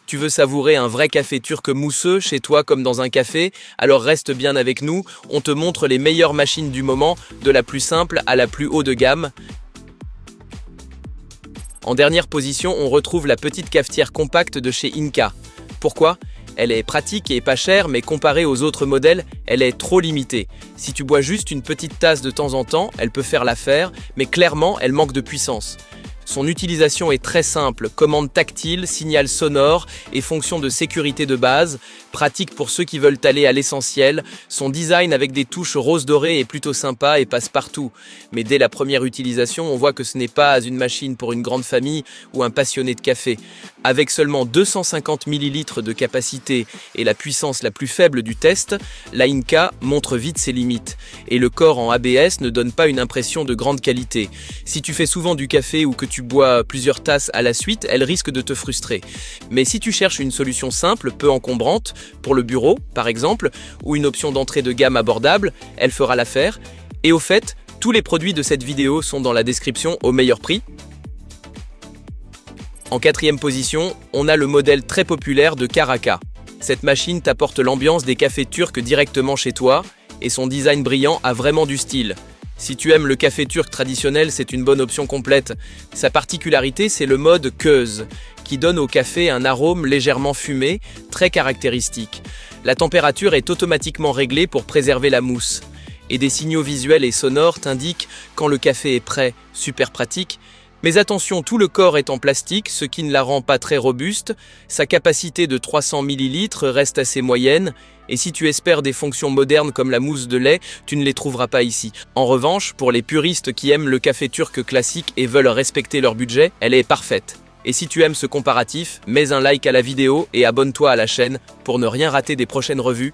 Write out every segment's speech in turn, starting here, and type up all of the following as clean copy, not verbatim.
Tu veux savourer un vrai café turc mousseux chez toi comme dans un café? Alors reste bien avec nous, on te montre les meilleures machines du moment, de la plus simple à la plus haut de gamme. En dernière position, on retrouve la petite cafetière compacte de chez Inca. Pourquoi? Elle est pratique et pas chère, mais comparée aux autres modèles, elle est trop limitée. Si tu bois juste une petite tasse de temps en temps, elle peut faire l'affaire, mais clairement, elle manque de puissance. Son utilisation est très simple, commande tactile, signal sonore et fonction de sécurité de base, pratique pour ceux qui veulent aller à l'essentiel. Son design avec des touches rose doré est plutôt sympa et passe partout. Mais dès la première utilisation, on voit que ce n'est pas une machine pour une grande famille ou un passionné de café. Avec seulement 250 ml de capacité et la puissance la plus faible du test, la Inca montre vite ses limites. Et le corps en ABS ne donne pas une impression de grande qualité. Si tu fais souvent du café ou que tu bois plusieurs tasses à la suite, elle risque de te frustrer. Mais si tu cherches une solution simple, peu encombrante, pour le bureau par exemple, ou une option d'entrée de gamme abordable, elle fera l'affaire. Et au fait, tous les produits de cette vidéo sont dans la description au meilleur prix. En quatrième position, on a le modèle très populaire de Caraca. Cette machine t'apporte l'ambiance des cafés turcs directement chez toi, et son design brillant a vraiment du style. Si tu aimes le café turc traditionnel, c'est une bonne option complète. Sa particularité, c'est le mode Köz, qui donne au café un arôme légèrement fumé, très caractéristique. La température est automatiquement réglée pour préserver la mousse. Et des signaux visuels et sonores t'indiquent quand le café est prêt, super pratique. Mais attention, tout le corps est en plastique, ce qui ne la rend pas très robuste. Sa capacité de 300 ml reste assez moyenne. Et si tu espères des fonctions modernes comme la mousse de lait, tu ne les trouveras pas ici. En revanche, pour les puristes qui aiment le café turc classique et veulent respecter leur budget, elle est parfaite. Et si tu aimes ce comparatif, mets un like à la vidéo et abonne-toi à la chaîne pour ne rien rater des prochaines revues.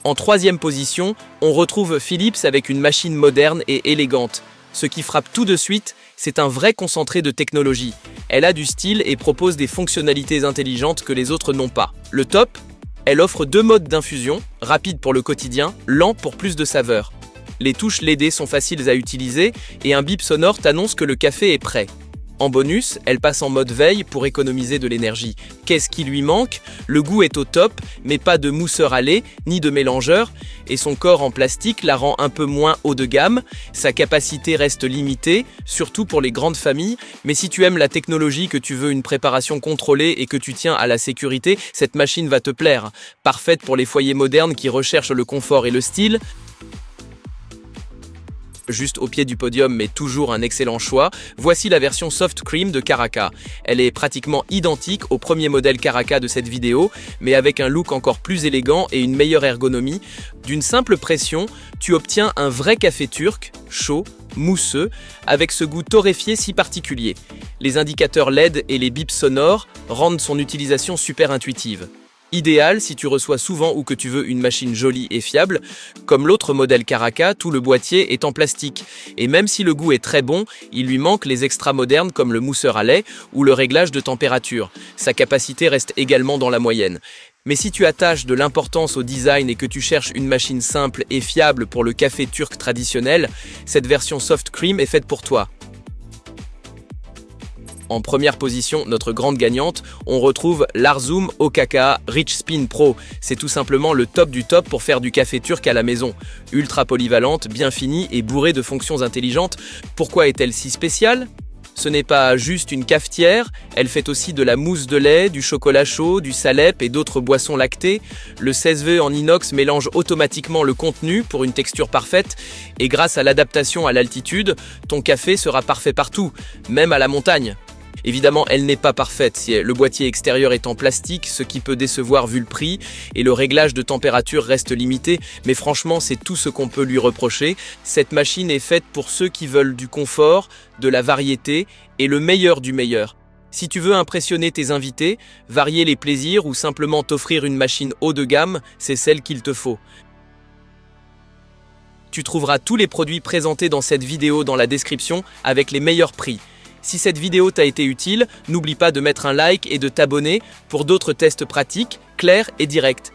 En troisième position, on retrouve Philips avec une machine moderne et élégante. Ce qui frappe tout de suite, c'est un vrai concentré de technologie. Elle a du style et propose des fonctionnalités intelligentes que les autres n'ont pas. Le top, elle offre 2 modes d'infusion, rapide pour le quotidien, lent pour plus de saveur. Les touches LED sont faciles à utiliser et un bip sonore t'annonce que le café est prêt. En bonus, elle passe en mode veille pour économiser de l'énergie. Qu'est-ce qui lui manque? Le goût est au top, mais pas de mousseur à lait, ni de mélangeur, et son corps en plastique la rend un peu moins haut de gamme. Sa capacité reste limitée, surtout pour les grandes familles, mais si tu aimes la technologie, que tu veux une préparation contrôlée et que tu tiens à la sécurité, cette machine va te plaire. Parfaite pour les foyers modernes qui recherchent le confort et le style. Juste au pied du podium, mais toujours un excellent choix, voici la version Soft Cream de Caraca. Elle est pratiquement identique au premier modèle Caraca de cette vidéo, mais avec un look encore plus élégant et une meilleure ergonomie. D'une simple pression, tu obtiens un vrai café turc, chaud, mousseux, avec ce goût torréfié si particulier. Les indicateurs LED et les bips sonores rendent son utilisation super intuitive. Idéal si tu reçois souvent ou que tu veux une machine jolie et fiable. Comme l'autre modèle Caraca, tout le boîtier est en plastique. Et même si le goût est très bon, il lui manque les extras modernes comme le mousseur à lait ou le réglage de température. Sa capacité reste également dans la moyenne. Mais si tu attaches de l'importance au design et que tu cherches une machine simple et fiable pour le café turc traditionnel, cette version Soft Cream est faite pour toi. En première position, notre grande gagnante, on retrouve l'Arzum OKK Rich Spin Pro. C'est tout simplement le top du top pour faire du café turc à la maison. Ultra polyvalente, bien finie et bourrée de fonctions intelligentes. Pourquoi est-elle si spéciale ? Ce n'est pas juste une cafetière, elle fait aussi de la mousse de lait, du chocolat chaud, du salep et d'autres boissons lactées. Le 16V en inox mélange automatiquement le contenu pour une texture parfaite et grâce à l'adaptation à l'altitude, ton café sera parfait partout, même à la montagne. Évidemment, elle n'est pas parfaite, le boîtier extérieur est en plastique, ce qui peut décevoir vu le prix, et le réglage de température reste limité, mais franchement, c'est tout ce qu'on peut lui reprocher. Cette machine est faite pour ceux qui veulent du confort, de la variété et le meilleur du meilleur. Si tu veux impressionner tes invités, varier les plaisirs ou simplement t'offrir une machine haut de gamme, c'est celle qu'il te faut. Tu trouveras tous les produits présentés dans cette vidéo dans la description avec les meilleurs prix. Si cette vidéo t'a été utile, n'oublie pas de mettre un like et de t'abonner pour d'autres tests pratiques, clairs et directs.